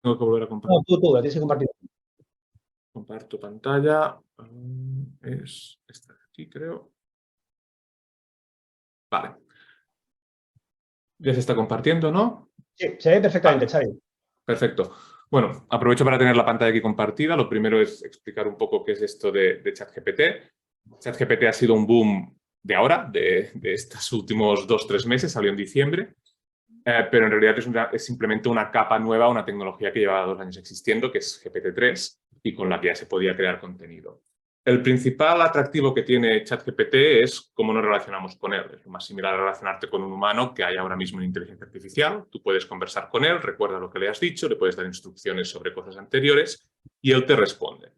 Tengo que volver a compartir. No, tú, la tienes que compartir. Comparto pantalla. Es esta de aquí, creo. Vale. Ya se está compartiendo, ¿no? Sí, se ve perfectamente, Xavi. Perfecto. Bueno, aprovecho para tener la pantalla aquí compartida. Lo primero es explicar un poco qué es esto de ChatGPT. ChatGPT ha sido un boom de ahora, de estos últimos 2-3 meses, salió en diciembre, pero en realidad es simplemente una capa nueva, una tecnología que lleva 2 años existiendo, que es GPT-3, y con la que ya se podía crear contenido. El principal atractivo que tiene ChatGPT es cómo nos relacionamos con él. Es más similar a relacionarte con un humano que hay ahora mismo en inteligencia artificial. Tú puedes conversar con él, recuerda lo que le has dicho, le puedes dar instrucciones sobre cosas anteriores y él te responde.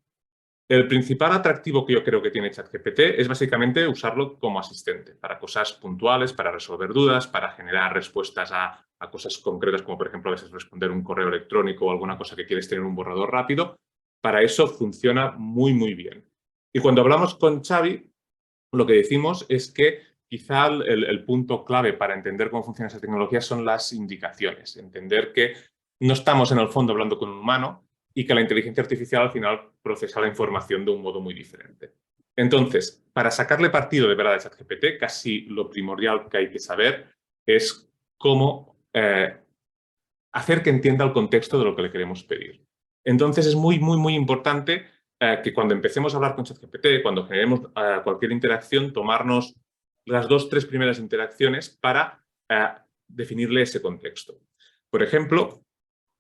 El principal atractivo que yo creo que tiene ChatGPT es básicamente usarlo como asistente para cosas puntuales, para resolver dudas, para generar respuestas a cosas concretas, como por ejemplo a veces responder un correo electrónico o alguna cosa que quieres tener un borrador rápido. Para eso funciona muy, muy bien. Y cuando hablamos con Xavi, lo que decimos es que quizá el punto clave para entender cómo funciona esa tecnología son las indicaciones. Entender que no estamos en el fondo hablando con un humano y que la inteligencia artificial al final procesa la información de un modo muy diferente. Entonces, para sacarle partido de verdad a ChatGPT, casi lo primordial que hay que saber es cómo hacer que entienda el contexto de lo que le queremos pedir. Entonces, es muy, muy, muy importante que cuando empecemos a hablar con ChatGPT, cuando generemos cualquier interacción, tomarnos las 2-3 primeras interacciones para definirle ese contexto. Por ejemplo,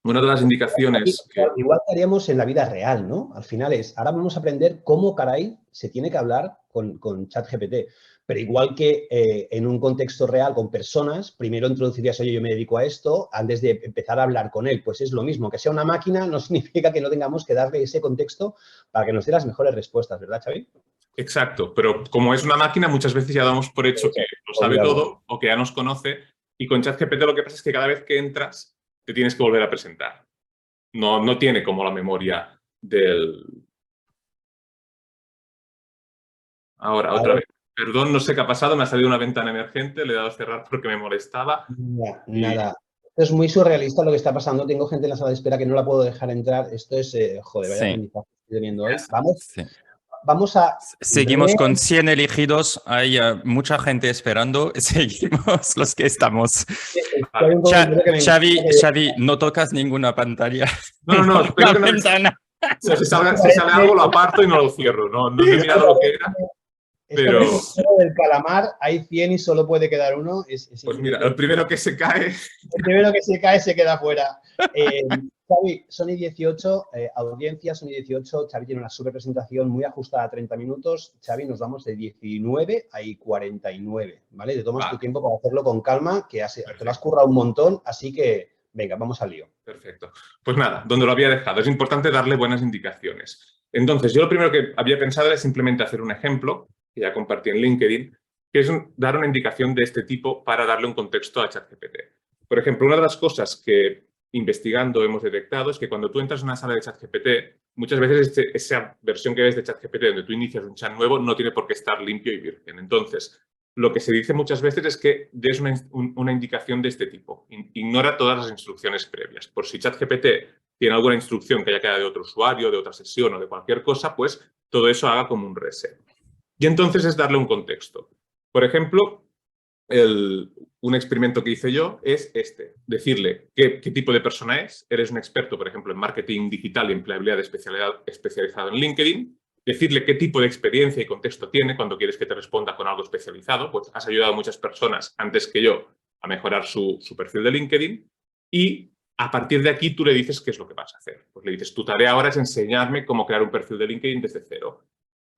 una de las indicaciones que... Igual que haríamos en la vida real, ¿no? Al final ahora vamos a aprender cómo caray se tiene que hablar con ChatGPT. Pero igual que en un contexto real con personas, primero introducirías, oye, yo me dedico a esto, antes de empezar a hablar con él. Pues es lo mismo, que sea una máquina no significa que no tengamos que darle ese contexto para que nos dé las mejores respuestas, ¿verdad, Xavi? Exacto, pero como es una máquina, muchas veces ya damos por hecho que lo sabe todo o que ya nos conoce, y con ChatGPT lo que pasa es que cada vez que entras te tienes que volver a presentar. No tiene como la memoria del... Ahora, otra vez. Perdón, no sé qué ha pasado, me ha salido una ventana emergente, le he dado a cerrar porque me molestaba. Nada. Esto es muy surrealista lo que está pasando. Tengo gente en la sala de espera que no la puedo dejar entrar. Esto es, joder, vaya Sí. aprendizaje que estoy teniendo hoy. Sí. Vamos a... Seguimos con 100 elegidos. Hay mucha gente esperando. Seguimos los que estamos. Vale. Xavi, no tocas ninguna pantalla. No, espero que no. Ventana. Si sale algo lo aparto y no lo cierro. No he mirado lo que era. Pero... del calamar, hay 100 y solo puede quedar uno. Pues mira, el primero que se cae... El primero que se cae se queda fuera. Xavi, Sony 18, audiencia Sony 18. Xavi tiene una super presentación muy ajustada a 30 minutos. Xavi, nos vamos de 19 a 49, ¿vale? Te tomas tu tiempo para hacerlo con calma, que te lo has currado un montón, así que venga, vamos al lío. Perfecto. Pues nada, donde lo había dejado. Es importante darle buenas indicaciones. Entonces, yo lo primero que había pensado era simplemente hacer un ejemplo, que ya compartí en LinkedIn, que es dar una indicación de este tipo para darle un contexto a ChatGPT. Por ejemplo, una de las cosas que investigando hemos detectado es que cuando tú entras en una sala de ChatGPT, muchas veces esa versión que ves de ChatGPT donde tú inicias un chat nuevo no tiene por qué estar limpio y virgen. Entonces, lo que se dice muchas veces es que des una indicación de este tipo. Ignora todas las instrucciones previas. Por si ChatGPT tiene alguna instrucción que haya quedado de otro usuario, de otra sesión o de cualquier cosa, pues todo eso haga como un reset. Y entonces es darle un contexto. Por ejemplo, un experimento que hice yo es este. Decirle qué tipo de persona es. Eres un experto, por ejemplo, en marketing digital y empleabilidad especializado en LinkedIn. Decirle qué tipo de experiencia y contexto tiene cuando quieres que te responda con algo especializado. Pues has ayudado a muchas personas antes que yo a mejorar su perfil de LinkedIn. Y a partir de aquí tú le dices qué es lo que vas a hacer. Pues le dices, tu tarea ahora es enseñarme cómo crear un perfil de LinkedIn desde cero.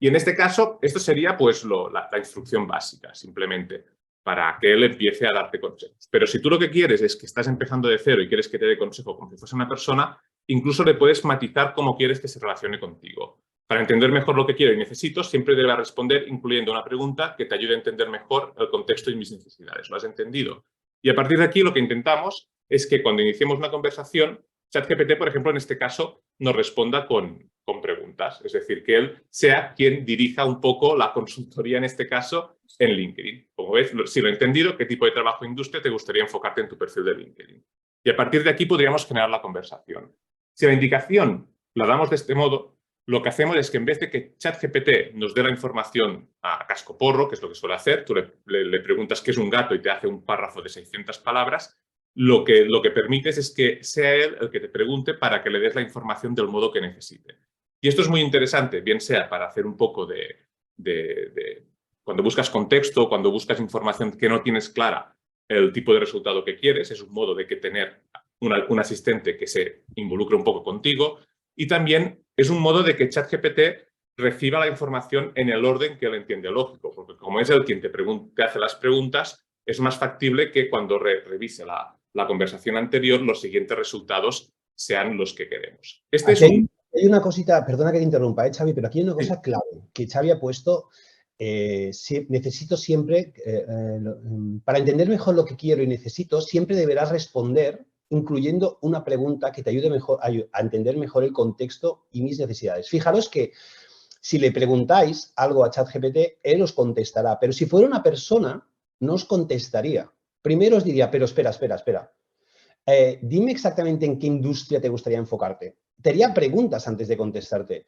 Y en este caso, esto sería pues la instrucción básica, simplemente, para que él empiece a darte consejos. Pero si tú lo que quieres es que estás empezando de cero y quieres que te dé consejo como si fuese una persona, incluso le puedes matizar cómo quieres que se relacione contigo. Para entender mejor lo que quiero y necesito, siempre debe responder incluyendo una pregunta que te ayude a entender mejor el contexto y mis necesidades. ¿Lo has entendido? Y a partir de aquí lo que intentamos es que cuando iniciemos una conversación, ChatGPT, por ejemplo, en este caso, nos responda con preguntas. Es decir, que él sea quien dirija un poco la consultoría, en este caso, en LinkedIn. Como ves, si lo he entendido, qué tipo de trabajo o industria te gustaría enfocarte en tu perfil de LinkedIn. Y a partir de aquí podríamos generar la conversación. Si la indicación la damos de este modo, lo que hacemos es que en vez de que ChatGPT nos dé la información a cascoporro, que es lo que suele hacer, tú le preguntas qué es un gato y te hace un párrafo de 600 palabras, lo que permites es que sea él el que te pregunte para que le des la información del modo que necesite. Y esto es muy interesante, bien sea para hacer un poco cuando buscas contexto, cuando buscas información que no tienes clara el tipo de resultado que quieres, es un modo de que tener un asistente que se involucre un poco contigo, y también es un modo de que ChatGPT reciba la información en el orden que él entiende lógico, porque como es él quien te hace las preguntas, es más factible que cuando revise la conversación anterior, los siguientes resultados sean los que queremos. Hay una cosita, perdona que te interrumpa, Xavi, pero aquí hay una cosa clave que Xavi ha puesto. Necesito siempre, para entender mejor lo que quiero y necesito, siempre deberás responder incluyendo una pregunta que te ayude mejor a entender mejor el contexto y mis necesidades. Fijaros que si le preguntáis algo a ChatGPT, él os contestará, pero si fuera una persona, no os contestaría. Primero os diría, pero espera. Dime exactamente en qué industria te gustaría enfocarte. Te haría preguntas antes de contestarte.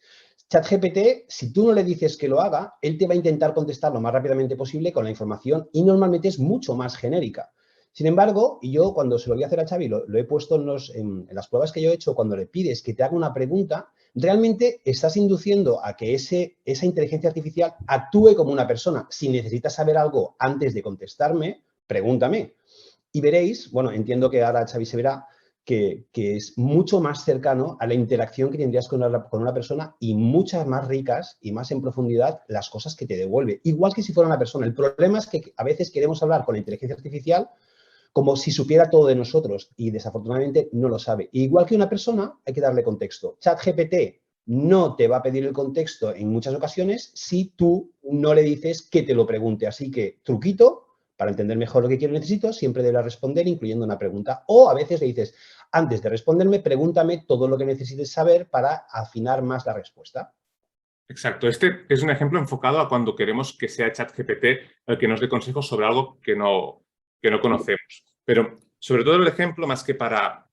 ChatGPT, si tú no le dices que lo haga, él te va a intentar contestar lo más rápidamente posible con la información y normalmente es mucho más genérica. Sin embargo, y yo cuando se lo voy a hacer a Xavi, lo he puesto en las pruebas que yo he hecho, cuando le pides que te haga una pregunta, realmente estás induciendo a que esa inteligencia artificial actúe como una persona. Si necesitas saber algo antes de contestarme, pregúntame. Y veréis, bueno, entiendo que ahora Xavi se verá que es mucho más cercano a la interacción que tendrías con una persona y muchas más ricas y más en profundidad las cosas que te devuelve. Igual que si fuera una persona. El problema es que a veces queremos hablar con la inteligencia artificial como si supiera todo de nosotros y desafortunadamente no lo sabe. Igual que una persona, hay que darle contexto. ChatGPT no te va a pedir el contexto en muchas ocasiones si tú no le dices que te lo pregunte. Así que, truquito, para entender mejor lo que quiero y necesito, siempre deberás responder incluyendo una pregunta. O a veces le dices, antes de responderme, pregúntame todo lo que necesites saber para afinar más la respuesta. Exacto. Este es un ejemplo enfocado a cuando queremos que sea ChatGPT el que nos dé consejos sobre algo que no conocemos. Pero sobre todo el ejemplo, más que para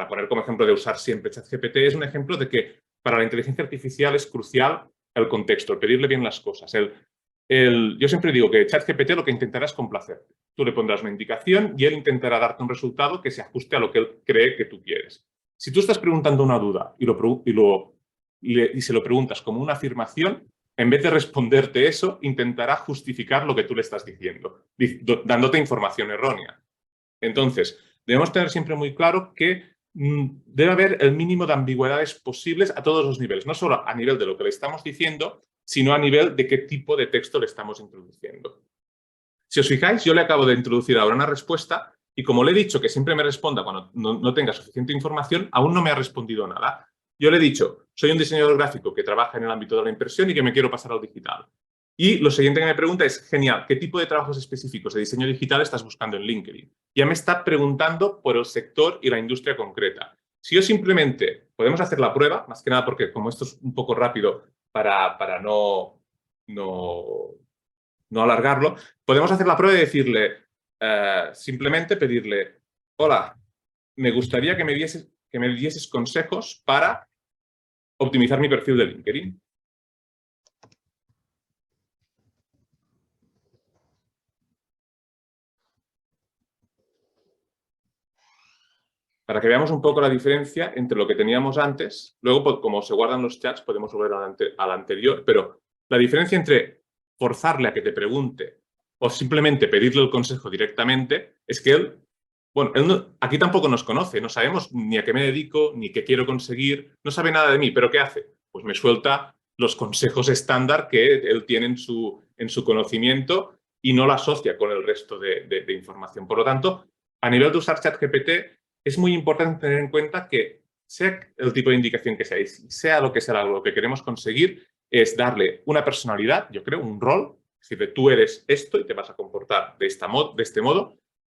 poner como ejemplo de usar siempre ChatGPT, es un ejemplo de que para la inteligencia artificial es crucial el contexto, el pedirle bien las cosas. Yo siempre digo que ChatGPT lo que intentará es complacerte. Tú le pondrás una indicación y él intentará darte un resultado que se ajuste a lo que él cree que tú quieres. Si tú estás preguntando una duda y se lo preguntas como una afirmación, en vez de responderte eso, intentará justificar lo que tú le estás diciendo, dándote información errónea. Entonces, debemos tener siempre muy claro que debe haber el mínimo de ambigüedades posibles a todos los niveles, no solo a nivel de lo que le estamos diciendo, sino a nivel de qué tipo de texto le estamos introduciendo. Si os fijáis, yo le acabo de introducir ahora una respuesta y como le he dicho que siempre me responda cuando no tenga suficiente información, aún no me ha respondido nada. Yo le he dicho, soy un diseñador gráfico que trabaja en el ámbito de la impresión y que me quiero pasar al digital. Y lo siguiente que me pregunta es, genial, ¿qué tipo de trabajos específicos de diseño digital estás buscando en LinkedIn? Ya me está preguntando por el sector y la industria concreta. Si yo simplemente, podemos hacer la prueba, más que nada porque como esto es un poco rápido para no alargarlo, podemos hacer la prueba y decirle, simplemente pedirle, hola, me gustaría que me dieses consejos para optimizar mi perfil de LinkedIn. Para que veamos un poco la diferencia entre lo que teníamos antes, luego como se guardan los chats podemos volver al anterior, pero la diferencia entre forzarle a que te pregunte o simplemente pedirle el consejo directamente es que él aquí tampoco nos conoce, no sabemos ni a qué me dedico, ni qué quiero conseguir, no sabe nada de mí, pero ¿qué hace? Pues me suelta los consejos estándar que él tiene en su conocimiento y no lo asocia con el resto de información. Por lo tanto, a nivel de usar ChatGPT, es muy importante tener en cuenta que sea el tipo de indicación que sea lo que sea lo que queremos conseguir, es darle una personalidad, yo creo, un rol, es decir, tú eres esto y te vas a comportar de este modo.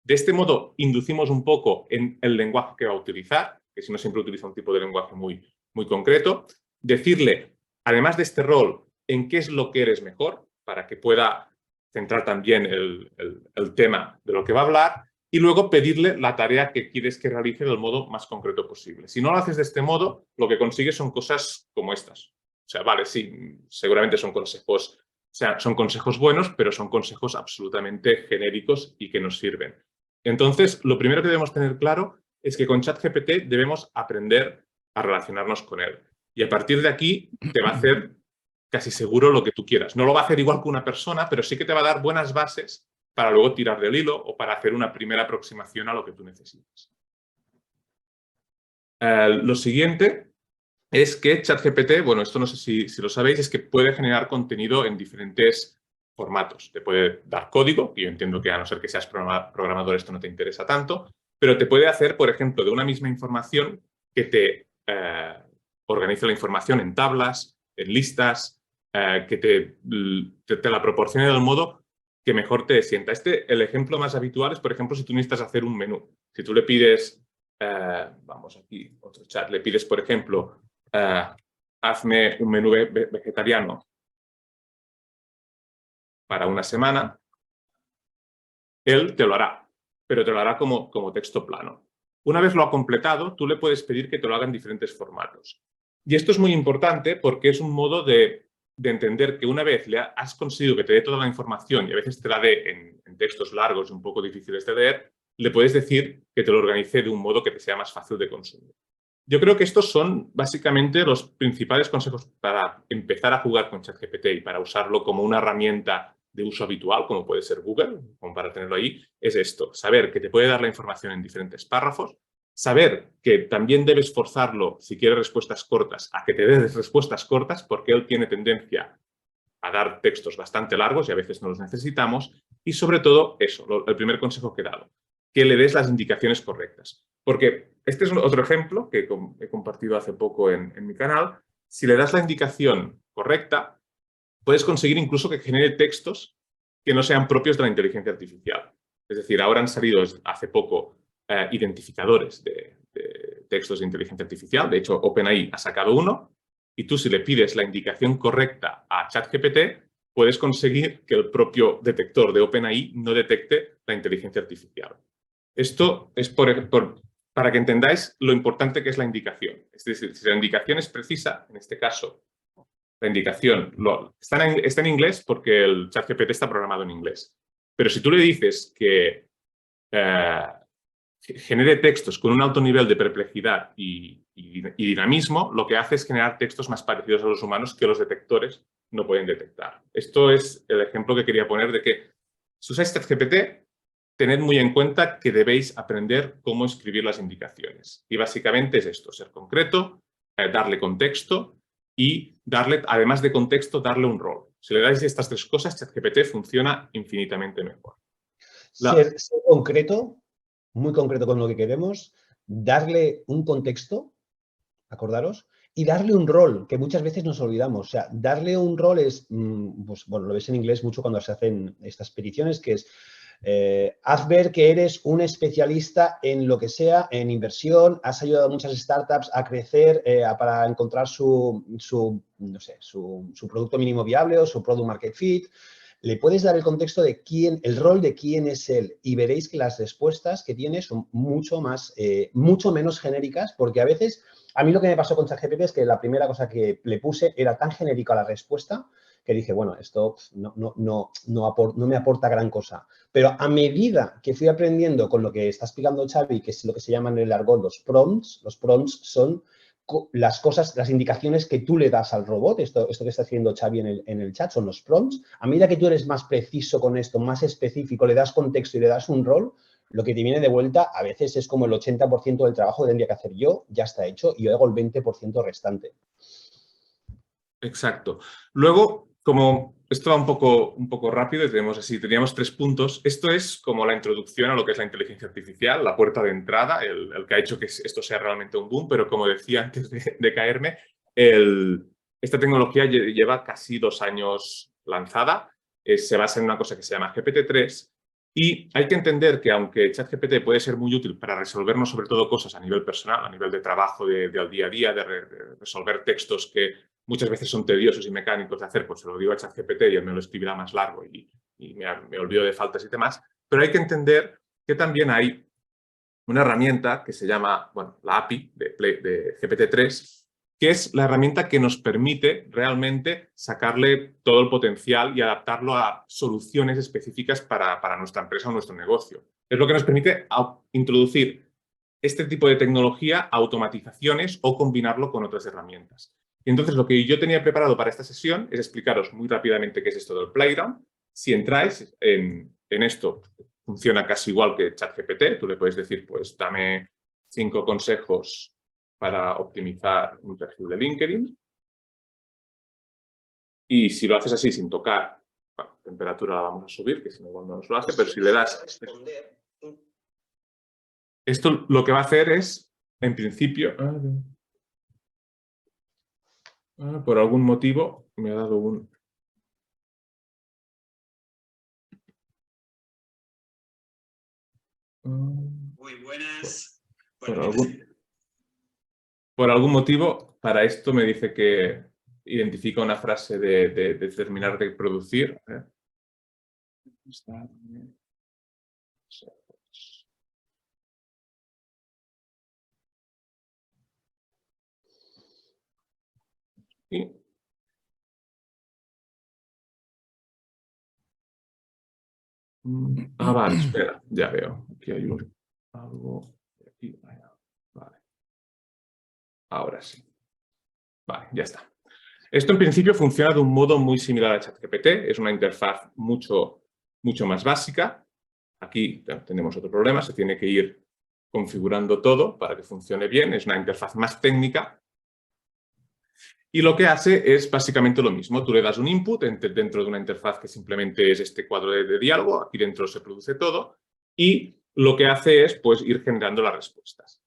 De este modo, inducimos un poco en el lenguaje que va a utilizar, que si no siempre utiliza un tipo de lenguaje muy concreto. Decirle, además de este rol, en qué es lo que eres mejor, para que pueda centrar también el tema de lo que va a hablar. y luego pedirle la tarea que quieres que realice del modo más concreto posible. Si no lo haces de este modo, lo que consigues son cosas como estas. O sea, vale, sí, seguramente son consejos, o sea, son consejos buenos, pero son consejos absolutamente genéricos y que nos sirven. Entonces, lo primero que debemos tener claro es que con ChatGPT debemos aprender a relacionarnos con él. Y a partir de aquí te va a hacer casi seguro lo que tú quieras. No lo va a hacer igual que una persona, pero sí que te va a dar buenas bases para luego tirar del hilo o para hacer una primera aproximación a lo que tú necesitas. Lo siguiente es que ChatGPT, bueno, esto no sé si lo sabéis, es que puede generar contenido en diferentes formatos. Te puede dar código, y yo entiendo que a no ser que seas programador esto no te interesa tanto, pero te puede hacer, por ejemplo, de una misma información que te organice la información en tablas, en listas, que te la proporcione del modo que mejor te sienta. El ejemplo más habitual es, por ejemplo, si tú necesitas hacer un menú. Si tú le pides, vamos aquí, otro chat, le pides, por ejemplo, hazme un menú vegetariano para una semana, él te lo hará, pero te lo hará como texto plano. Una vez lo ha completado, tú le puedes pedir que te lo haga en diferentes formatos. Y esto es muy importante porque es un modo de entender que una vez has conseguido que te dé toda la información y a veces te la dé en textos largos y un poco difíciles de leer, le puedes decir que te lo organice de un modo que te sea más fácil de consumir. Yo creo que estos son básicamente los principales consejos para empezar a jugar con ChatGPT y para usarlo como una herramienta de uso habitual, como puede ser Google, como para tenerlo ahí, es esto, saber que te puede dar la información en diferentes párrafos, saber que también debes forzarlo, si quieres respuestas cortas, a que te dé respuestas cortas, porque él tiene tendencia a dar textos bastante largos y a veces no los necesitamos, y sobre todo eso, el primer consejo que he dado, que le des las indicaciones correctas. Porque este es otro ejemplo que he compartido hace poco en mi canal. Si le das la indicación correcta, puedes conseguir incluso que genere textos que no sean propios de la inteligencia artificial. Es decir, ahora han salido hace poco identificadores de textos de inteligencia artificial. De hecho, OpenAI ha sacado uno y tú, si le pides la indicación correcta a ChatGPT, puedes conseguir que el propio detector de OpenAI no detecte la inteligencia artificial. Esto es para que entendáis lo importante que es la indicación. Es decir, si la indicación es precisa, en este caso, la indicación está en inglés porque el ChatGPT está programado en inglés. Pero si tú le dices que genere textos con un alto nivel de perplejidad y dinamismo, lo que hace es generar textos más parecidos a los humanos que los detectores no pueden detectar. Esto es el ejemplo que quería poner de que si usáis ChatGPT, tened muy en cuenta que debéis aprender cómo escribir las indicaciones. Y básicamente es esto, ser concreto, darle contexto y además de contexto, darle un rol. Si le dais estas tres cosas, ChatGPT funciona infinitamente mejor. Ser concreto, muy concreto con lo que queremos, darle un contexto, acordaros, y darle un rol, que muchas veces nos olvidamos. O sea, darle un rol es, pues, bueno, lo ves en inglés mucho cuando se hacen estas peticiones, que es haz ver que eres un especialista en lo que sea, en inversión, has ayudado a muchas startups a crecer para encontrar su producto mínimo viable o su product market fit. Le puedes dar el contexto de el rol de quién es él y veréis que las respuestas que tiene son mucho menos genéricas, porque a veces, a mí lo que me pasó con ChatGPT es que la primera cosa que le puse era tan genérica la respuesta que dije, bueno, esto no me aporta gran cosa. Pero a medida que fui aprendiendo con lo que está explicando Xavi, que es lo que se llama en el argot los prompts son las indicaciones que tú le das al robot, esto que está haciendo Xavi en el chat, son los prompts. A medida que tú eres más preciso con esto, más específico, le das contexto y le das un rol, lo que te viene de vuelta a veces es como el 80% del trabajo que tendría que hacer yo, ya está hecho, y yo hago el 20% restante. Exacto. Luego, como esto va un poco rápido, teníamos 3 puntos. Esto es como la introducción a lo que es la inteligencia artificial, la puerta de entrada, el que ha hecho que esto sea realmente un boom, pero como decía antes de caerme, esta tecnología lleva casi 2 años lanzada, se basa en una cosa que se llama GPT-3 y hay que entender que aunque ChatGPT puede ser muy útil para resolvernos sobre todo cosas a nivel personal, a nivel de trabajo, del día a día, de resolver textos que muchas veces son tediosos y mecánicos de hacer, pues se lo digo a ChatGPT y él me lo escribirá más largo y me olvido de faltas y demás. Pero hay que entender que también hay una herramienta que se llama, bueno, la API de GPT-3, que es la herramienta que nos permite realmente sacarle todo el potencial y adaptarlo a soluciones específicas para nuestra empresa o nuestro negocio. Es lo que nos permite introducir este tipo de tecnología, automatizaciones o combinarlo con otras herramientas. Y entonces lo que yo tenía preparado para esta sesión es explicaros muy rápidamente qué es esto del Playground. Si entráis en esto, funciona casi igual que ChatGPT. Tú le puedes decir, pues dame 5 consejos para optimizar un perfil de LinkedIn. Y si lo haces así sin tocar, bueno, temperatura la vamos a subir, que si no igual no nos lo hace, pero si le das... Esto lo que va a hacer es, en principio, por algún motivo, me ha dado un... Muy buenas. Por algún motivo, para esto me dice que identifica una frase de terminar de producir. Y vale, espera, ya veo. Aquí hay algo. Aquí, vale. Ahora sí. Vale, ya está. Esto en principio funciona de un modo muy similar a ChatGPT. Es una interfaz mucho más básica. Aquí tenemos otro problema. Se tiene que ir configurando todo para que funcione bien. Es una interfaz más técnica. Y lo que hace es básicamente lo mismo. Tú le das un input dentro de una interfaz que simplemente es este cuadro de diálogo. Aquí dentro se produce todo. Y lo que hace es pues, ir generando las respuestas.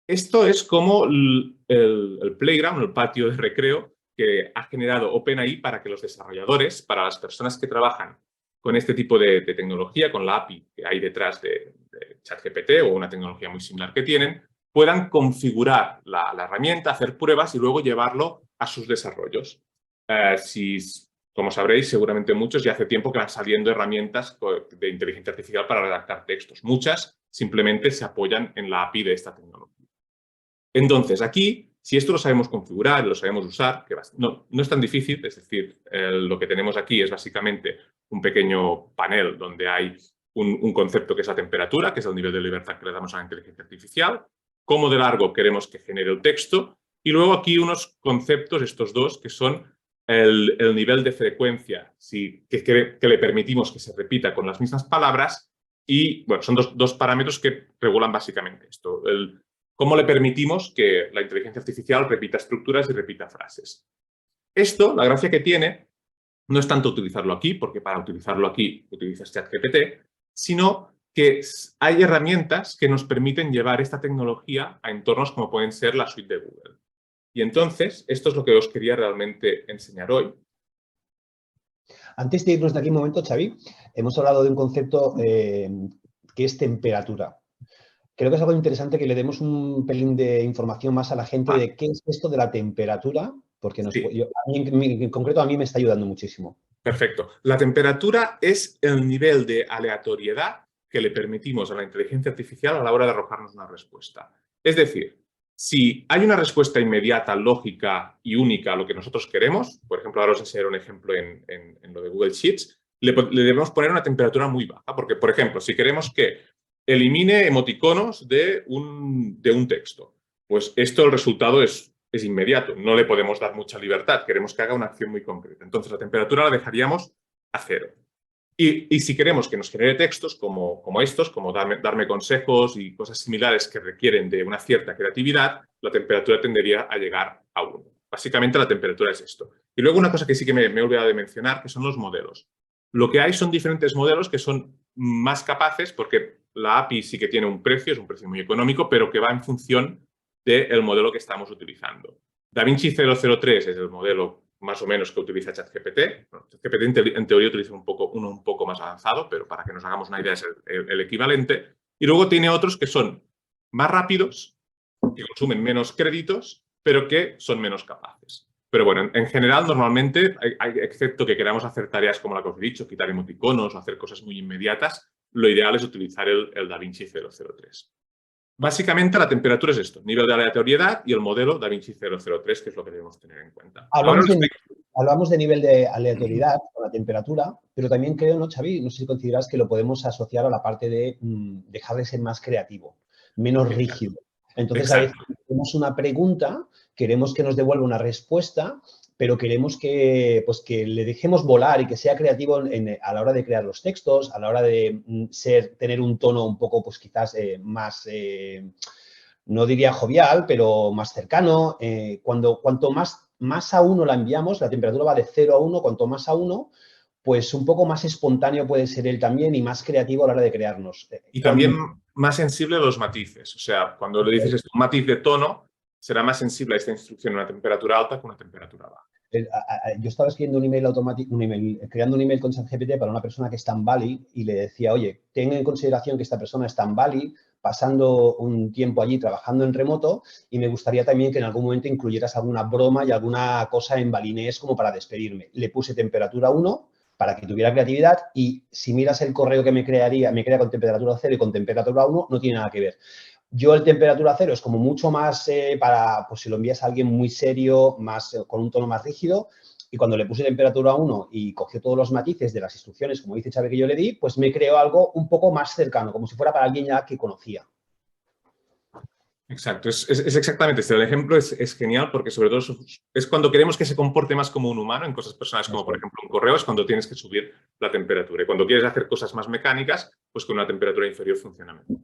Esto es como el playground, el patio de recreo que ha generado OpenAI para que los desarrolladores, para las personas que trabajan con este tipo de tecnología, con la API que hay detrás de ChatGPT o una tecnología muy similar que tienen, puedan configurar la herramienta, hacer pruebas y luego llevarlo a sus desarrollos. Como sabréis, seguramente muchos ya hace tiempo que van saliendo herramientas de inteligencia artificial para redactar textos. Muchas simplemente se apoyan en la API de esta tecnología. Entonces, aquí, si esto lo sabemos configurar, lo sabemos usar, que no es tan difícil, es decir, lo que tenemos aquí es básicamente un pequeño panel donde hay un concepto que es la temperatura, que es el nivel de libertad que le damos a la inteligencia artificial, cómo de largo queremos que genere el texto, y luego aquí unos conceptos, estos dos, que son el nivel de frecuencia que le permitimos que se repita con las mismas palabras y, bueno, son dos parámetros que regulan básicamente esto. Cómo le permitimos que la inteligencia artificial repita estructuras y repita frases. Esto, la gracia que tiene, no es tanto utilizarlo aquí, porque para utilizarlo aquí utilizas ChatGPT, sino que hay herramientas que nos permiten llevar esta tecnología a entornos como pueden ser la suite de Google. Y entonces, esto es lo que os quería realmente enseñar hoy. Antes de irnos de aquí un momento, Xavi, hemos hablado de un concepto que es temperatura. Creo que es algo interesante que le demos un pelín de información más a la gente de qué es esto de la temperatura, porque en concreto a mí me está ayudando muchísimo. Perfecto. La temperatura es el nivel de aleatoriedad que le permitimos a la inteligencia artificial a la hora de arrojarnos una respuesta. Es decir, si hay una respuesta inmediata, lógica y única a lo que nosotros queremos, por ejemplo, ahora os enseñaré un ejemplo en lo de Google Sheets, le debemos poner una temperatura muy baja, porque, por ejemplo, si queremos que elimine emoticonos de un texto, pues esto el resultado es inmediato, no le podemos dar mucha libertad, queremos que haga una acción muy concreta. Entonces, la temperatura la dejaríamos a 0. Y si queremos que nos genere textos como estos, como darme consejos y cosas similares que requieren de una cierta creatividad, la temperatura tendería a llegar a 1. Básicamente la temperatura es esto. Y luego una cosa que sí que me he olvidado de mencionar, que son los modelos. Lo que hay son diferentes modelos que son más capaces, porque la API sí que tiene un precio, es un precio muy económico, pero que va en función del modelo que estamos utilizando. DaVinci 003 es el modelo más o menos que utiliza ChatGPT. Bueno, ChatGPT en teoría utiliza uno un poco más avanzado, pero para que nos hagamos una idea es el equivalente. Y luego tiene otros que son más rápidos, que consumen menos créditos, pero que son menos capaces. Pero bueno, en general, normalmente, excepto que queramos hacer tareas como la que os he dicho, quitar emoticonos o hacer cosas muy inmediatas, lo ideal es utilizar el DaVinci 003. Básicamente la temperatura es esto, nivel de aleatoriedad y el modelo DaVinci 003, que es lo que debemos tener en cuenta. Hablamos de nivel de aleatoriedad con la temperatura, pero también creo, ¿no, Xavi? No sé si consideras que lo podemos asociar a la parte de dejar de ser más creativo, menos rígido. Entonces, a veces tenemos una pregunta, queremos que nos devuelva una respuesta, pero queremos que, pues, que le dejemos volar y que sea creativo a la hora de crear los textos, a la hora de tener un tono un poco, pues quizás más, no diría jovial, pero más cercano. Cuanto más a 1 la enviamos, la temperatura va de 0 a 1, cuanto más a 1, pues un poco más espontáneo puede ser él también y más creativo a la hora de crearnos. Y también más sensible a los matices. O sea, cuando le dices esto, un matiz de tono, será más sensible a esta instrucción a una temperatura alta que a una temperatura baja. Yo estaba escribiendo un email automático, creando un email con ChatGPT para una persona que está en Bali y le decía, oye, ten en consideración que esta persona está en Bali, pasando un tiempo allí trabajando en remoto y me gustaría también que en algún momento incluyeras alguna broma y alguna cosa en balinés como para despedirme. Le puse temperatura 1 para que tuviera creatividad y si miras el correo que me crea con temperatura 0 y con temperatura 1, no tiene nada que ver. Yo el temperatura 0 es como mucho más para, pues si lo envías a alguien muy serio, más con un tono más rígido, y cuando le puse temperatura 1 y cogió todos los matices de las instrucciones, como dice Xavi que yo le di, pues me creó algo un poco más cercano, como si fuera para alguien ya que conocía. Exacto, es exactamente este. El ejemplo es genial porque sobre todo es cuando queremos que se comporte más como un humano en cosas personales como por ejemplo un correo, es cuando tienes que subir la temperatura. Y cuando quieres hacer cosas más mecánicas, pues con una temperatura inferior funciona mejor.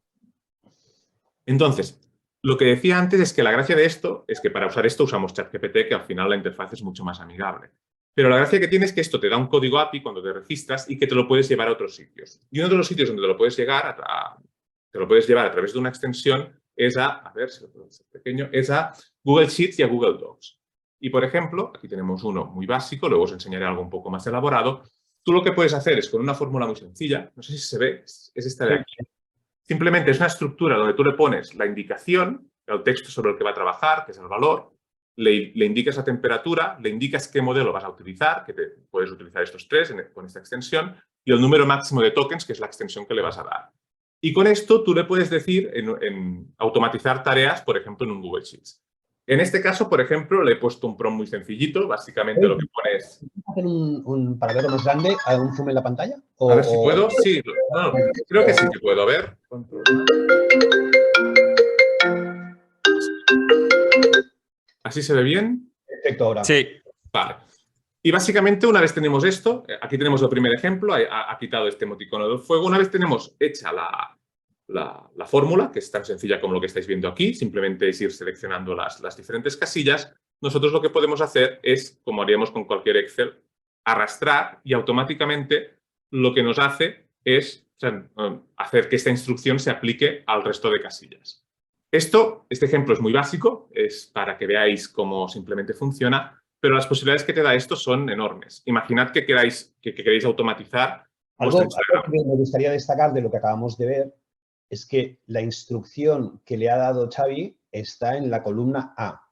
Entonces, lo que decía antes es que la gracia de esto es que para usar esto usamos ChatGPT, que al final la interfaz es mucho más amigable. Pero la gracia que tiene es que esto te da un código API cuando te registras y que te lo puedes llevar a otros sitios. Y uno de los sitios donde te lo puedes llevar a través de una extensión es a ver si lo puedo hacer pequeño, es a Google Sheets y a Google Docs. Y por ejemplo, aquí tenemos uno muy básico, luego os enseñaré algo un poco más elaborado. Tú lo que puedes hacer es con una fórmula muy sencilla, no sé si se ve, es esta de aquí. Simplemente es una estructura donde tú le pones la indicación, el texto sobre el que va a trabajar, que es el valor, le indicas la temperatura, le indicas qué modelo vas a utilizar, que puedes utilizar estos tres con esta extensión, y el número máximo de tokens, que es la extensión que le vas a dar. Y con esto tú le puedes decir en automatizar tareas, por ejemplo, en un Google Sheets. En este caso, por ejemplo, le he puesto un prompt muy sencillito. Básicamente lo que pone es... ¿Hacer para verlo más grande, un zoom en la pantalla? A ver si puedo. Sí, no, creo que sí que puedo. A ver. ¿Así se ve bien? Perfecto, ahora. Sí. Vale. Y básicamente, una vez tenemos esto, aquí tenemos el primer ejemplo, ha quitado este emoticono del fuego. Una vez tenemos hecha la fórmula, que es tan sencilla como lo que estáis viendo aquí, simplemente es ir seleccionando las diferentes casillas, nosotros lo que podemos hacer es, como haríamos con cualquier Excel, arrastrar y automáticamente lo que nos hace es hacer que esta instrucción se aplique al resto de casillas. Este ejemplo es muy básico, es para que veáis cómo simplemente funciona, pero las posibilidades que te da esto son enormes. Imaginad que queréis automatizar algo que me gustaría destacar de lo que acabamos de ver es que la instrucción que le ha dado Xavi está en la columna A.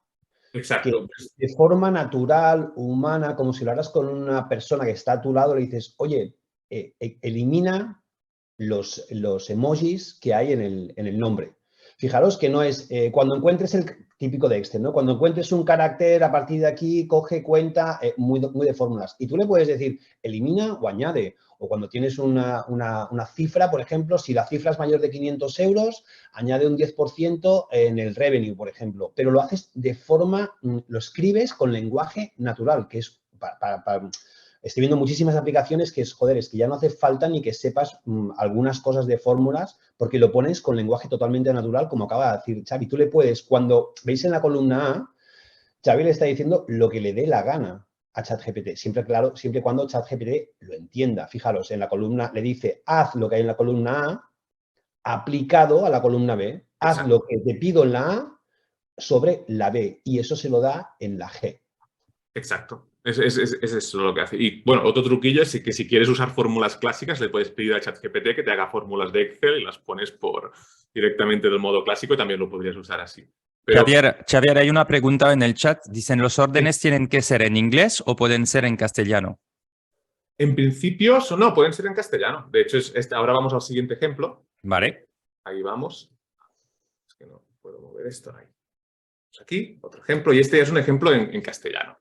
Exacto. Que de forma natural, humana, como si lo hagas con una persona que está a tu lado, le dices, oye, elimina los emojis que hay en el nombre. Fijaros que no es, cuando encuentres el típico de Excel, ¿no? Cuando encuentres un carácter, a partir de aquí, coge cuenta, muy de fórmulas. Y tú le puedes decir, elimina o añade. O cuando tienes una cifra, por ejemplo, si la cifra es mayor de 500 euros, añade un 10% en el revenue, por ejemplo. Pero lo haces de forma, lo escribes con lenguaje natural, que es estoy viendo muchísimas aplicaciones que es que ya no hace falta ni que sepas algunas cosas de fórmulas porque lo pones con lenguaje totalmente natural, como acaba de decir Xavi. Tú le puedes, cuando veis en la columna A, Xavi le está diciendo lo que le dé la gana a ChatGPT. Siempre y cuando ChatGPT lo entienda. Fijaros, en la columna le dice, haz lo que hay en la columna A aplicado a la columna B. Haz lo que te pido en la A sobre la B. Y eso se lo da en la G. Exacto. Es eso lo que hace. Y bueno, otro truquillo es que si quieres usar fórmulas clásicas, le puedes pedir a ChatGPT que te haga fórmulas de Excel y las pones directamente del modo clásico y también lo podrías usar así. Pero... Xavier, hay una pregunta en el chat. Dicen, ¿los órdenes tienen que ser en inglés o pueden ser en castellano? En principio, no, pueden ser en castellano. De hecho, ahora vamos al siguiente ejemplo. Vale. Ahí vamos. Es que no puedo mover esto ahí. Aquí, otro ejemplo, y este es un ejemplo en castellano.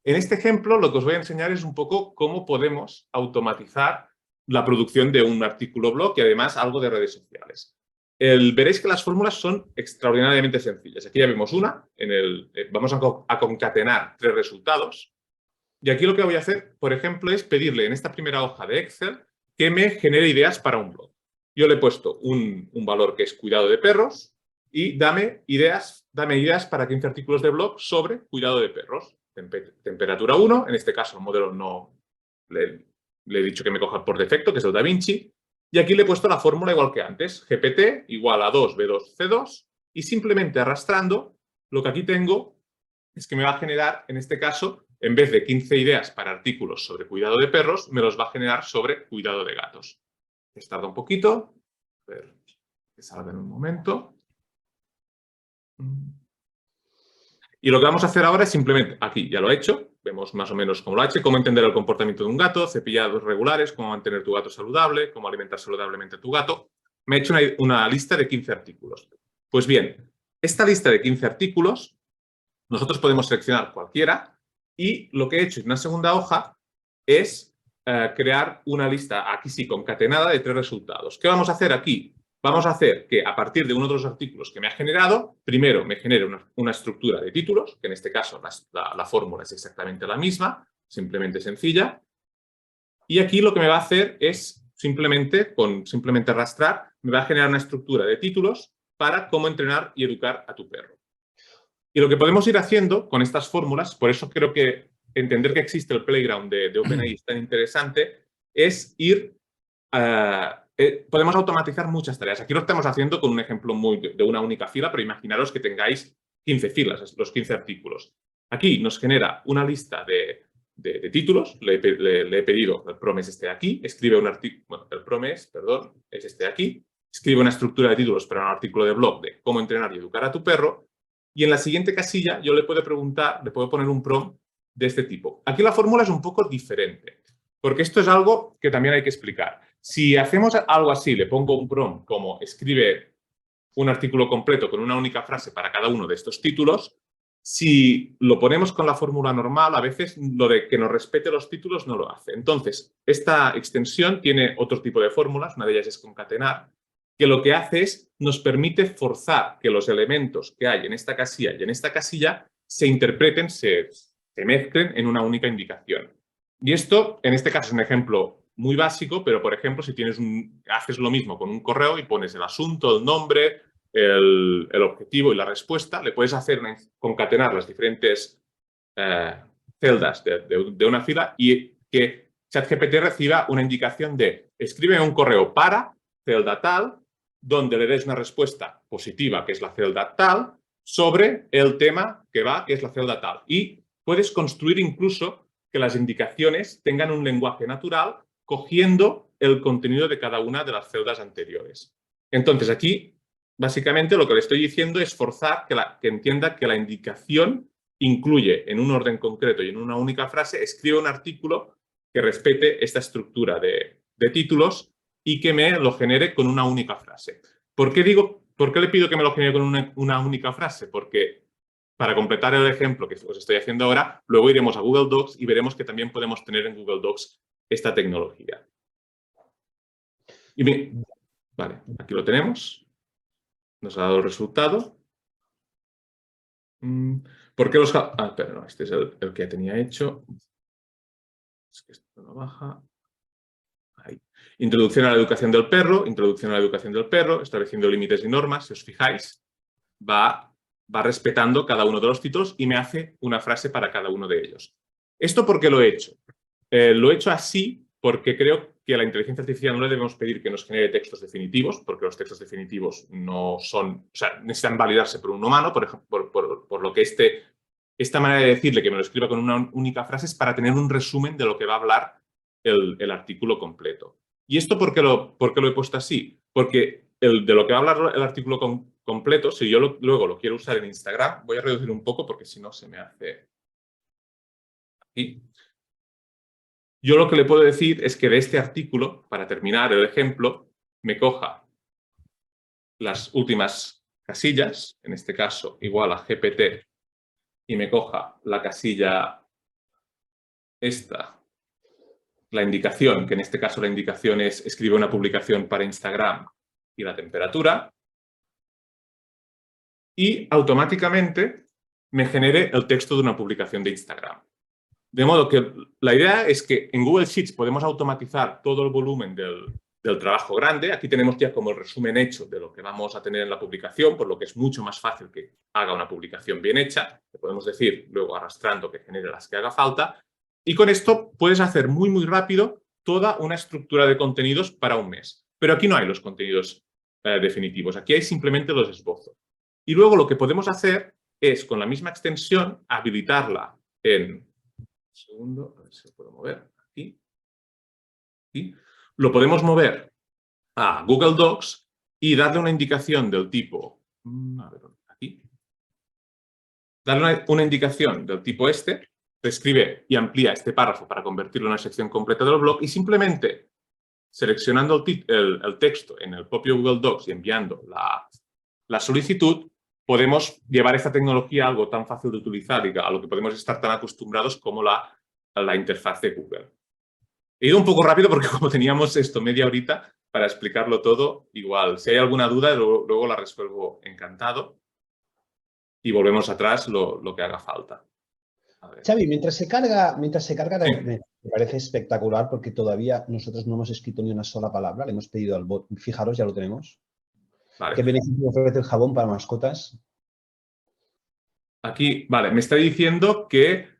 En este ejemplo, lo que os voy a enseñar es un poco cómo podemos automatizar la producción de un artículo blog y además algo de redes sociales. Veréis que las fórmulas son extraordinariamente sencillas. Aquí ya vemos una, vamos a concatenar 3 resultados. Y aquí lo que voy a hacer, por ejemplo, es pedirle en esta primera hoja de Excel que me genere ideas para un blog. Yo le he puesto un valor que es cuidado de perros y dame ideas para 15 artículos de blog sobre cuidado de perros. Temperatura 1, en este caso el modelo no le he dicho que me coja por defecto, que es el DaVinci. Y aquí le he puesto la fórmula igual que antes, GPT igual a 2B2C2 y simplemente arrastrando lo que aquí tengo es que me va a generar, en este caso, en vez de 15 ideas para artículos sobre cuidado de perros, me los va a generar sobre cuidado de gatos. Tarda un poquito. A ver, que salga en un momento. Y lo que vamos a hacer ahora es simplemente, aquí ya lo he hecho, vemos más o menos cómo lo ha hecho, cómo entender el comportamiento de un gato, cepillados regulares, cómo mantener tu gato saludable, cómo alimentar saludablemente a tu gato. Me he hecho una lista de 15 artículos. Pues bien, esta lista de 15 artículos, nosotros podemos seleccionar cualquiera y lo que he hecho en una segunda hoja es crear una lista, aquí sí, concatenada de 3 resultados. ¿Qué vamos a hacer aquí? Vamos a hacer que a partir de uno de los artículos que me ha generado, primero me genere una estructura de títulos, que en este caso la fórmula es exactamente la misma, simplemente sencilla. Y aquí lo que me va a hacer es simplemente arrastrar, me va a generar una estructura de títulos para cómo entrenar y educar a tu perro. Y lo que podemos ir haciendo con estas fórmulas, por eso creo que entender que existe el playground de OpenAI es tan interesante, es podemos automatizar muchas tareas. Aquí lo estamos haciendo con un ejemplo de una única fila, pero imaginaros que tengáis 15 filas, los 15 artículos. Aquí nos genera una lista de títulos, le he pedido, el PROM es este de aquí, escribe un artículo, bueno, el PROM es este de aquí, escribe una estructura de títulos para un artículo de blog de cómo entrenar y educar a tu perro, y en la siguiente casilla yo le puedo poner un PROM de este tipo. Aquí la fórmula es un poco diferente, porque esto es algo que también hay que explicar. Si hacemos algo así, le pongo un prompt como escribe un artículo completo con una única frase para cada uno de estos títulos, si lo ponemos con la fórmula normal, a veces lo de que nos respete los títulos no lo hace. Entonces, esta extensión tiene otro tipo de fórmulas, una de ellas es concatenar, que lo que hace es nos permite forzar que los elementos que hay en esta casilla y en esta casilla se interpreten, se mezclen en una única indicación. Y esto, en este caso, es un ejemplo muy básico, pero, por ejemplo, si haces lo mismo con un correo y pones el asunto, el nombre, el objetivo y la respuesta, le puedes concatenar las diferentes celdas de una fila y que ChatGPT reciba una indicación de escribe un correo para celda tal, donde le des una respuesta positiva, que es la celda tal, sobre el tema que es la celda tal. Y puedes construir incluso que las indicaciones tengan un lenguaje natural cogiendo el contenido de cada una de las celdas anteriores. Entonces, aquí, básicamente, lo que le estoy diciendo es forzar que entienda que la indicación incluye en un orden concreto y en una única frase, escribe un artículo que respete esta estructura de títulos y que me lo genere con una única frase. ¿Por qué le pido que me lo genere con una única frase? Porque para completar el ejemplo que os estoy haciendo ahora, luego iremos a Google Docs y veremos que también podemos tener en Google Docs esta tecnología. Y bien, vale, aquí lo tenemos. Nos ha dado el resultado. ¿Por qué los... pero no, este es el que tenía hecho. Es que esto no baja. Ahí. Introducción a la educación del perro, estableciendo límites y normas, si os fijáis, va respetando cada uno de los títulos y me hace una frase para cada uno de ellos. ¿Esto por qué lo he hecho? Lo he hecho así porque creo que a la inteligencia artificial no le debemos pedir que nos genere textos definitivos, porque los textos definitivos no son, o sea, necesitan validarse por un humano, por ejemplo, por lo que esta manera de decirle que me lo escriba con una única frase es para tener un resumen de lo que va a hablar el artículo completo. ¿Y esto por qué lo he puesto así? Porque de lo que va a hablar el artículo completo, si yo luego lo quiero usar en Instagram, voy a reducir un poco porque si no se me hace aquí. yo lo que le puedo decir es que de este artículo, para terminar el ejemplo, me coja las últimas casillas, en este caso igual a GPT, y me coja la casilla esta, la indicación, que en este caso la indicación es escribe una publicación para Instagram y la temperatura, y automáticamente me genere el texto de una publicación de Instagram. De modo que la idea es que en Google Sheets podemos automatizar todo el volumen del trabajo grande. Aquí tenemos ya como el resumen hecho de lo que vamos a tener en la publicación, por lo que es mucho más fácil que haga una publicación bien hecha. Le podemos decir luego arrastrando que genere las que haga falta. Y con esto puedes hacer muy, muy rápido toda una estructura de contenidos para un mes. Pero aquí no hay los contenidos definitivos. Aquí hay simplemente los esbozos. Y luego lo que podemos hacer es, con la misma extensión, habilitarla en... Un segundo, a ver si lo puedo mover. Aquí. Aquí. Lo podemos mover a Google Docs y darle una indicación del tipo... A ver, aquí. Darle una indicación del tipo este, reescribe y amplía este párrafo para convertirlo en una sección completa del blog y simplemente seleccionando el texto en el propio Google Docs y enviando la solicitud, podemos llevar esta tecnología a algo tan fácil de utilizar y a lo que podemos estar tan acostumbrados como la interfaz de Google. He ido un poco rápido porque como teníamos esto media horita para explicarlo todo, igual, si hay alguna duda, luego la resuelvo encantado y volvemos atrás lo que haga falta. A ver. Xavi, mientras se carga, Sí. me parece espectacular porque todavía nosotros no hemos escrito ni una sola palabra, le hemos pedido al bot, fijaros, ya lo tenemos. Vale. ¿Qué beneficio ofrece el jabón para mascotas? Aquí, vale, me está diciendo que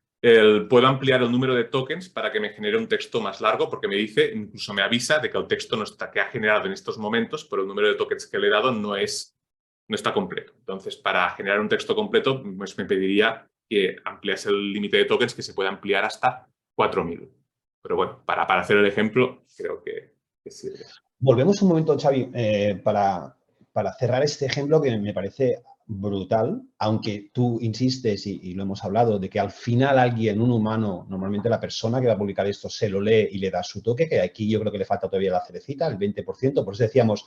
puedo ampliar el número de tokens para que me genere un texto más largo, porque me dice, incluso me avisa de que el texto que ha generado en estos momentos, por el número de tokens que le he dado, no está completo. Entonces, para generar un texto completo, pues me pediría que ampliase el límite de tokens, que se puede ampliar hasta 4.000. Pero bueno, para hacer el ejemplo, creo que sirve. Volvemos un momento, Xavi, para cerrar este ejemplo que me parece brutal, aunque tú insistes, y lo hemos hablado, de que al final alguien, un humano, normalmente la persona que va a publicar esto, se lo lee y le da su toque, que aquí yo creo que le falta todavía la cerecita, el 20%, por eso decíamos,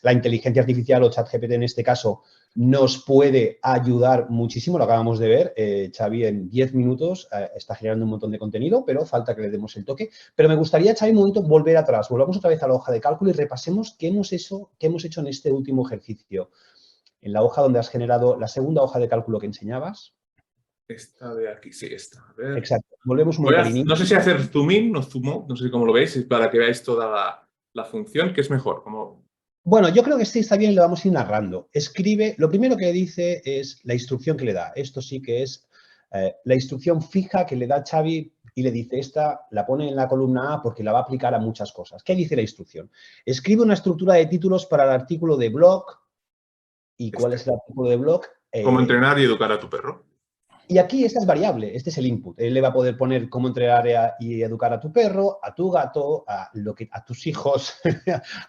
la inteligencia artificial o ChatGPT en este caso nos puede ayudar muchísimo, lo acabamos de ver, Xavi en 10 minutos está generando un montón de contenido, pero falta que le demos el toque. Pero me gustaría, Xavi, un momento volver atrás, volvamos otra vez a la hoja de cálculo y repasemos qué hemos hecho en este último ejercicio. En la hoja donde has generado la segunda hoja de cálculo que enseñabas. Esta de aquí, sí, esta. A ver. Exacto. Volvemos un momento al inicio. No sé si hacer zoom in o zoom out, no sé cómo lo veis, para que veáis toda la función, que es mejor. Bueno, yo creo que sí está bien y lo vamos a ir narrando. Escribe, lo primero que dice es la instrucción que le da. Esto sí que es la instrucción fija que le da Xavi y le dice esta, la pone en la columna A porque la va a aplicar a muchas cosas. ¿Qué dice la instrucción? Escribe una estructura de títulos para el artículo de blog. ¿Y cuál es el artículo de blog? Cómo entrenar y educar a tu perro. Y aquí esta es variable, este es el input. Él le va a poder poner cómo entrenar y educar a tu perro, a tu gato, a tus hijos,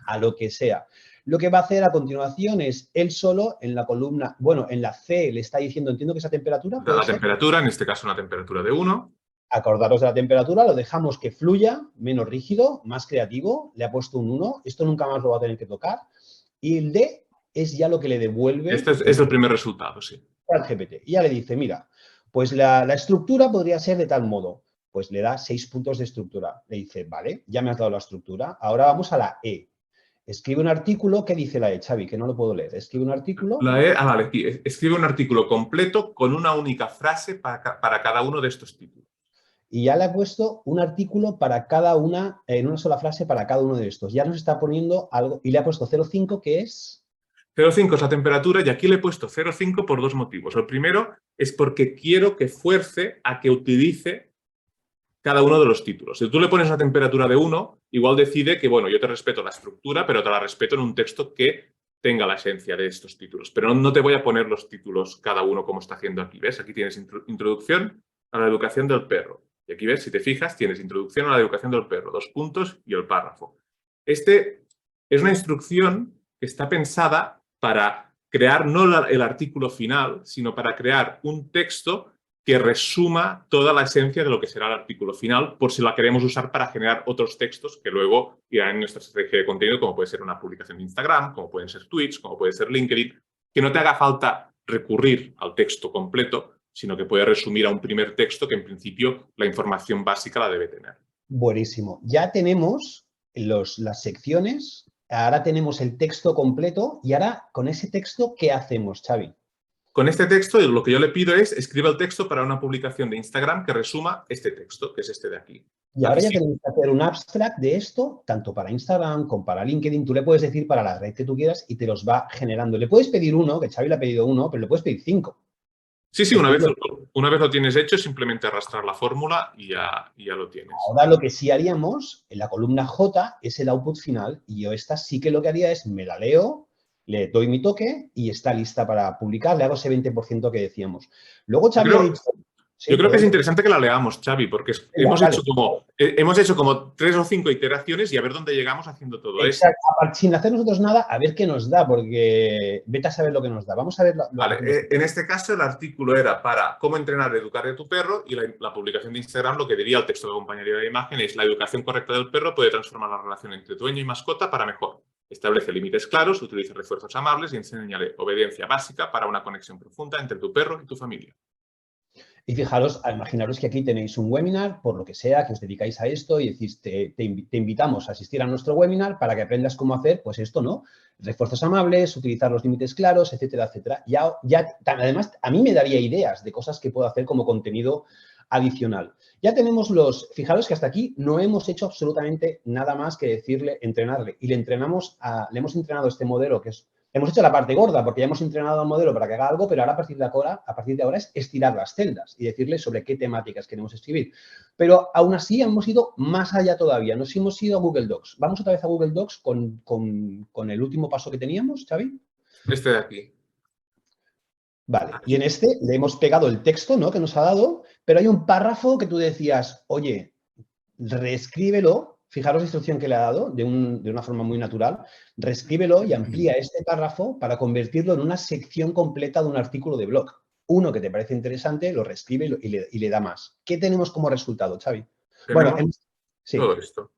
a lo que sea. Lo que va a hacer a continuación es él solo en la columna, bueno, en la C le está diciendo, entiendo que esa temperatura puede La ser. temperatura, en este caso una temperatura de 1. Acordaros de la temperatura, lo dejamos que fluya, menos rígido, más creativo, le ha puesto un 1, esto nunca más lo va a tener que tocar. Y el D es ya lo que le devuelve. Este es el primer resultado, sí. ChatGPT. Y ya le dice, mira, pues la estructura podría ser de tal modo. Pues le da 6 puntos de estructura. Le dice, vale, ya me has dado la estructura. Ahora vamos a la E. Escribe un artículo. ¿Qué dice la E, Xavi? Que no lo puedo leer. Escribe un artículo. La E, vale, aquí. Escribe un artículo completo con una única frase para cada uno de estos títulos. Y ya le ha puesto un artículo para cada una, en una sola frase para cada uno de estos. Ya nos está poniendo algo. Y le ha puesto 0,5, que es... 0,5 es la temperatura y aquí le he puesto 0,5 por dos motivos. El primero es porque quiero que fuerce a que utilice cada uno de los títulos. Si tú le pones una temperatura de 1, igual decide que, bueno, yo te respeto la estructura, pero te la respeto en un texto que tenga la esencia de estos títulos. Pero no te voy a poner los títulos cada uno como está haciendo aquí. ¿Ves? Aquí tienes introducción a la educación del perro. Y aquí ves, si te fijas, tienes introducción a la educación del perro, 2 puntos y el párrafo. Este es una instrucción que está pensada para crear no el artículo final, sino para crear un texto que resuma toda la esencia de lo que será el artículo final, por si la queremos usar para generar otros textos que luego irán en nuestra estrategia de contenido, como puede ser una publicación de Instagram, como pueden ser tweets, como puede ser LinkedIn, que no te haga falta recurrir al texto completo, sino que puede resumir a un primer texto que en principio la información básica la debe tener. Buenísimo. Ya tenemos las secciones, ahora tenemos el texto completo y ahora con ese texto, ¿qué hacemos, Xavi? Con este texto, lo que yo le pido es escriba el texto para una publicación de Instagram que resuma este texto, que es este de aquí. Y ahora Aquí ya sí. tenemos que hacer un abstract de esto, tanto para Instagram como para LinkedIn. Tú le puedes decir para la red que tú quieras y te los va generando. Le puedes pedir uno, que Xavi le ha pedido uno, pero le puedes pedir 5. Sí, sí, una vez lo tienes hecho, simplemente arrastrar la fórmula y ya lo tienes. Ahora lo que sí haríamos en la columna J es el output final y yo esta sí que lo que haría es me la leo, le doy mi toque y está lista para publicar, le hago ese 20% que decíamos. Luego Xavi ha dicho... Yo creo que es interesante que la leamos, Xavi, porque hemos hecho como 3 o 5 iteraciones y a ver dónde llegamos haciendo todo esto. Exacto. Sin hacer nosotros nada, a ver qué nos da, porque vete a saber lo que nos da. Vamos a ver. Vale, en este caso el artículo era para cómo entrenar y educar a tu perro y la publicación de Instagram lo que diría el texto que acompañaría la imagen es la educación correcta del perro puede transformar la relación entre dueño y mascota para mejor. Establece límites claros, utiliza refuerzos amables y enséñale obediencia básica para una conexión profunda entre tu perro y tu familia. Y fijaros, imaginaros que aquí tenéis un webinar, por lo que sea, que os dedicáis a esto y decís, te invitamos a asistir a nuestro webinar para que aprendas cómo hacer, pues esto, ¿no? Refuerzos amables, utilizar los límites claros, etcétera, etcétera. Además, a mí me daría ideas de cosas que puedo hacer como contenido adicional. Ya tenemos fijaros que hasta aquí no hemos hecho absolutamente nada más que decirle, entrenarle. Y le hemos entrenado este modelo que es... Hemos hecho la parte gorda porque ya hemos entrenado al modelo para que haga algo, pero ahora a partir de ahora es estirar las celdas y decirle sobre qué temáticas queremos escribir. Pero aún así hemos ido más allá todavía. Nos hemos ido a Google Docs. Vamos otra vez a Google Docs con el último paso que teníamos, Xavi. Este de aquí. Vale, y en este le hemos pegado el texto, ¿no?, que nos ha dado, pero hay un párrafo que tú decías, oye, reescríbelo. Fijaros la instrucción que le ha dado de una forma muy natural. Reescríbelo y amplía este párrafo para convertirlo en una sección completa de un artículo de blog. Uno que te parece interesante, lo reescribe y le da más. ¿Qué tenemos como resultado, Xavi? Tenemos Bueno, sí. todo esto.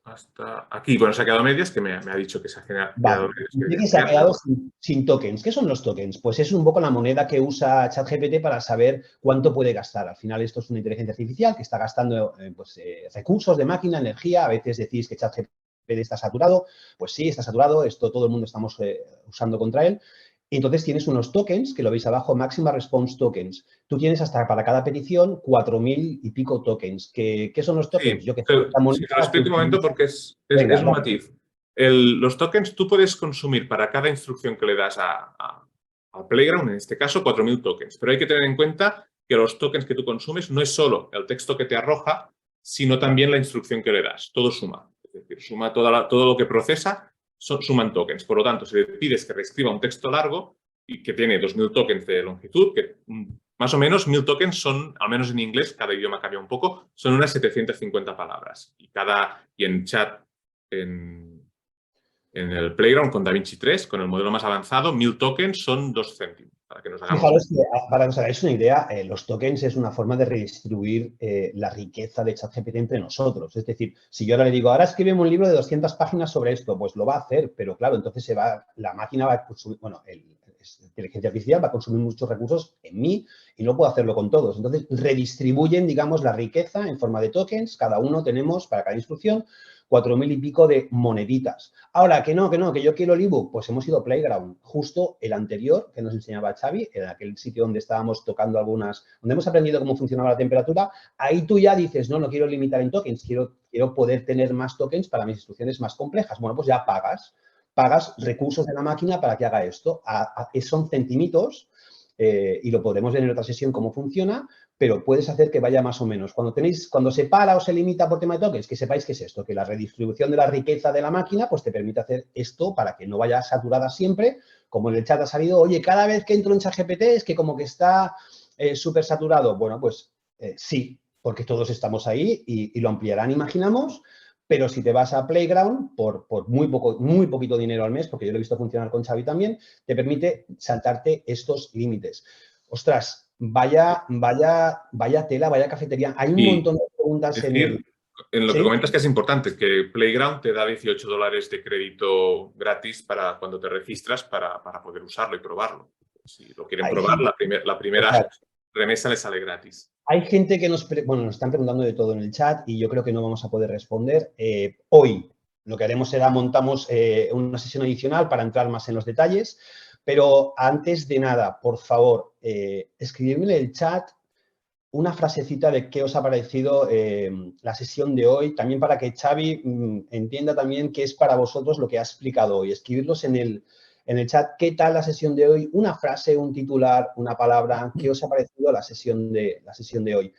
Hasta aquí. Bueno, se ha quedado medias, que me ha dicho que se ha quedado medias. Vale, se ha quedado sin tokens. ¿Qué son los tokens? Pues es un poco la moneda que usa ChatGPT para saber cuánto puede gastar. Al final esto es una inteligencia artificial que está gastando recursos de máquina, energía. A veces decís que ChatGPT está saturado. Pues sí, está saturado. Esto todo el mundo estamos usando contra él. Entonces tienes unos tokens, que lo veis abajo, Maximum Response Tokens. Tú tienes hasta para cada petición 4.000 y pico tokens. ¿Qué son los tokens? Sí, te lo explico un momento porque es un matiz. Los tokens tú puedes consumir para cada instrucción que le das a Playground, en este caso 4.000 tokens. Pero hay que tener en cuenta que los tokens que tú consumes no es solo el texto que te arroja, sino también la instrucción que le das. Todo suma. Es decir, suma todo lo que procesa. Suman tokens. Por lo tanto, si le pides que reescriba un texto largo y que tiene 2.000 tokens de longitud, que más o menos 1.000 tokens son, al menos en inglés, cada idioma cambia un poco, son unas 750 palabras. Y en chat, en el Playground con DaVinci 3, con el modelo más avanzado, 1.000 tokens son 2 céntimos. Para que nos hagamos... Fijaros que, para que os hagáis una idea, los tokens es una forma de redistribuir la riqueza de ChatGPT entre nosotros. Es decir, si yo ahora le digo, ahora escríbeme un libro de 200 páginas sobre esto, pues lo va a hacer, pero claro, entonces la máquina va a consumir, bueno, la inteligencia artificial va a consumir muchos recursos en mí y no puedo hacerlo con todos. Entonces, redistribuyen, digamos, la riqueza en forma de tokens. Cada uno tenemos, para cada instrucción, 4.000 y pico de moneditas. Ahora, que yo quiero el ebook, pues hemos ido a Playground, justo el anterior que nos enseñaba Xavi, en aquel sitio donde estábamos tocando donde hemos aprendido cómo funcionaba la temperatura, ahí tú ya dices, no quiero limitar en tokens, quiero poder tener más tokens para mis instrucciones más complejas. Bueno, pues ya pagas recursos de la máquina para que haga esto. Son centimitos y lo podemos ver en otra sesión cómo funciona, pero puedes hacer que vaya más o menos. Cuando se para o se limita por tema de tokens, que sepáis que es esto, que la redistribución de la riqueza de la máquina pues te permite hacer esto para que no vaya saturada siempre, como en el chat ha salido, oye, cada vez que entro en ChatGPT es que como que está súper saturado. Bueno, pues sí, porque todos estamos ahí y lo ampliarán, imaginamos. Pero si te vas a Playground, por muy poquito dinero al mes, porque yo lo he visto funcionar con Xavi también, te permite saltarte estos límites. Ostras, vaya tela, vaya cafetería. Hay un montón de preguntas en el... En lo que ¿Sí? comentas que es importante, que Playground te da $18 de crédito gratis para cuando te registras para poder usarlo y probarlo. Si lo quieren probar, la primera remesa les sale gratis. Hay gente que nos están preguntando de todo en el chat y yo creo que no vamos a poder responder. Hoy lo que haremos será montamos una sesión adicional para entrar más en los detalles, pero antes de nada, por favor, escribidme en el chat una frasecita de qué os ha parecido la sesión de hoy, también para que Xavi entienda también qué es para vosotros lo que ha explicado hoy. Escribirlos en el chat, ¿qué tal la sesión de hoy? Una frase, un titular, una palabra, ¿qué os ha parecido la sesión de hoy?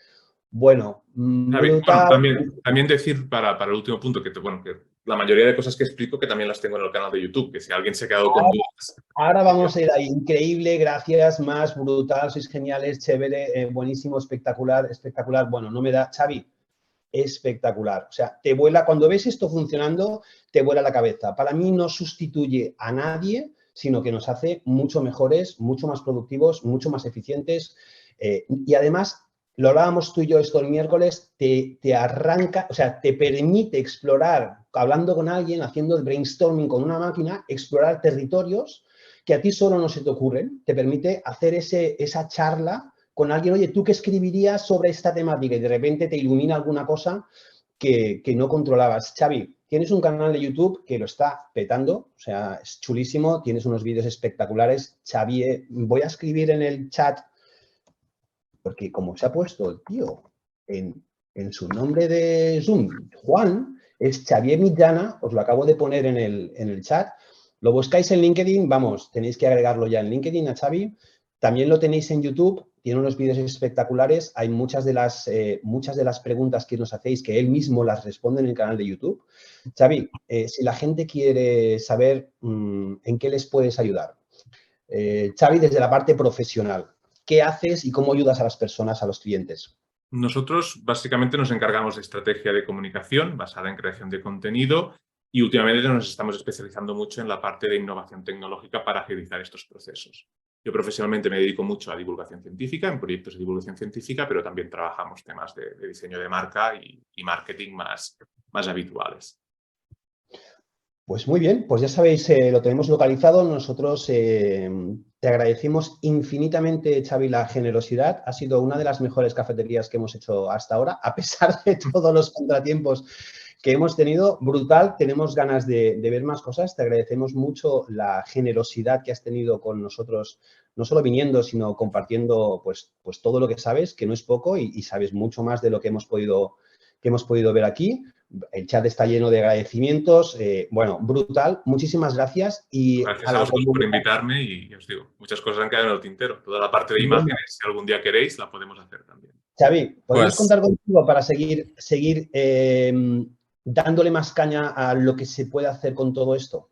Bueno, brutal. Bueno, también decir para el último punto que la mayoría de cosas que explico que también las tengo en el canal de YouTube, que si alguien se ha quedado con dudas. Ahora vamos a ir ahí. Increíble, gracias, más brutal, sois geniales, chévere, buenísimo, espectacular, espectacular. Bueno, no me da, Xavi, espectacular. O sea, te vuela, cuando ves esto funcionando, te vuela la cabeza. Para mí no sustituye a nadie, sino que nos hace mucho mejores, mucho más productivos, mucho más eficientes y además, lo hablábamos tú y yo esto el miércoles, te arranca, o sea, te permite explorar, hablando con alguien, haciendo el brainstorming con una máquina, explorar territorios que a ti solo no se te ocurren, te permite hacer esa charla con alguien, oye, ¿tú qué escribirías sobre esta temática? Y de repente te ilumina alguna cosa que no controlabas. Xavi, tienes un canal de YouTube que lo está petando, o sea, es chulísimo, tienes unos vídeos espectaculares. Xavi, voy a escribir en el chat, porque como se ha puesto el tío en su nombre de Zoom, Juan, es Xavier Mitjana, os lo acabo de poner en el chat. Lo buscáis en LinkedIn, vamos, tenéis que agregarlo ya en LinkedIn a Xavi. También lo tenéis en YouTube, tiene unos vídeos espectaculares. Hay muchas de las preguntas que nos hacéis que él mismo las responde en el canal de YouTube. Xavi, si la gente quiere saber en qué les puedes ayudar. Xavi, desde la parte profesional, ¿qué haces y cómo ayudas a las personas, a los clientes? Nosotros básicamente nos encargamos de estrategia de comunicación basada en creación de contenido y últimamente nos estamos especializando mucho en la parte de innovación tecnológica para agilizar estos procesos. Yo profesionalmente me dedico mucho a divulgación científica, en proyectos de divulgación científica, pero también trabajamos temas de diseño de marca y marketing más habituales. Pues muy bien, pues ya sabéis, lo tenemos localizado. Nosotros te agradecemos infinitamente, Xavi, la generosidad. Ha sido una de las mejores cafeterías que hemos hecho hasta ahora, a pesar de todos los contratiempos que hemos tenido. Brutal, tenemos ganas de ver más cosas. Te agradecemos mucho la generosidad que has tenido con nosotros, no solo viniendo, sino compartiendo pues todo lo que sabes, que no es poco y sabes mucho más de lo que hemos podido ver aquí. El chat está lleno de agradecimientos. Bueno, brutal. Muchísimas gracias. Y gracias a vosotros por invitarme y os digo, muchas cosas han quedado en el tintero. Toda la parte de imágenes, si algún día queréis, la podemos hacer también. Xavi, ¿podemos contar contigo para seguir dándole más caña a lo que se puede hacer con todo esto?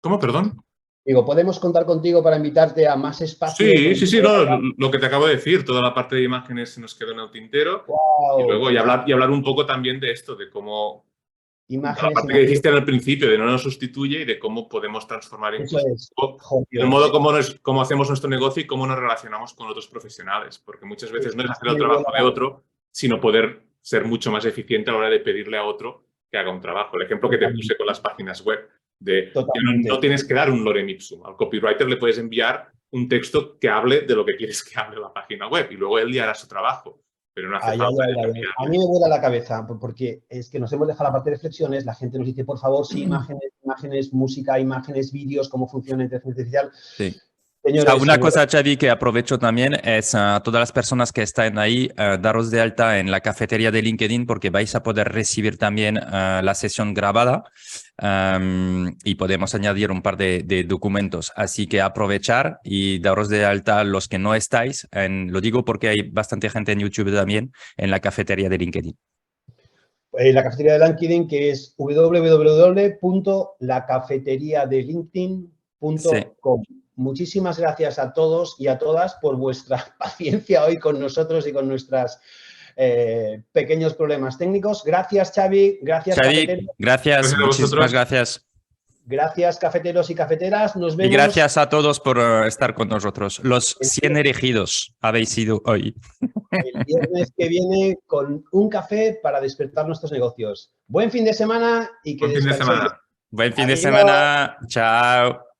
¿Cómo? Perdón. Digo, ¿podemos contar contigo para invitarte a más espacios? Sí, no, lo que te acabo de decir, toda la parte de imágenes se nos quedó en el tintero. Wow. Y luego hablar un poco también de esto, de cómo imágenes, la parte que dijiste en el principio, de no nos sustituye y de cómo podemos transformar incluso el modo como hacemos nuestro negocio y cómo nos relacionamos con otros profesionales, porque muchas veces no es hacer el trabajo de otro, sino poder ser mucho más eficiente a la hora de pedirle a otro que haga un trabajo. El ejemplo que te puse con las páginas web, de que no tienes que dar un lorem ipsum. Al copywriter le puedes enviar un texto que hable de lo que quieres que hable la página web y luego él ya hará su trabajo. Pero no hace falta. A mí me vuela la cabeza porque es que nos hemos dejado la parte de reflexiones. La gente nos dice, por favor, sí, imágenes, música, imágenes, vídeos, cómo funciona la inteligencia artificial. Sí. Señores, una cosa, Xavi, que aprovecho también es a todas las personas que están ahí, daros de alta en la cafetería de LinkedIn porque vais a poder recibir también la sesión grabada y podemos añadir un par de documentos. Así que aprovechar y daros de alta los que no estáis. Lo digo porque hay bastante gente en YouTube también en la cafetería de LinkedIn. La cafetería de LinkedIn, que es www.lacafeteriadelinkedin.com. Sí. Muchísimas gracias a todos y a todas por vuestra paciencia hoy con nosotros y con nuestros pequeños problemas técnicos. Gracias, Xavi. Gracias, Xavi. Gracias. Muchísimas gracias. Gracias, cafeteros y cafeteras. Nos vemos. Y gracias a todos por estar con nosotros. Los 100 elegidos habéis sido hoy. El viernes que viene con un café para despertar nuestros negocios. Buen fin de semana y que Buen fin de descanséis. semana. Buen fin de Adiós. semana. Chao.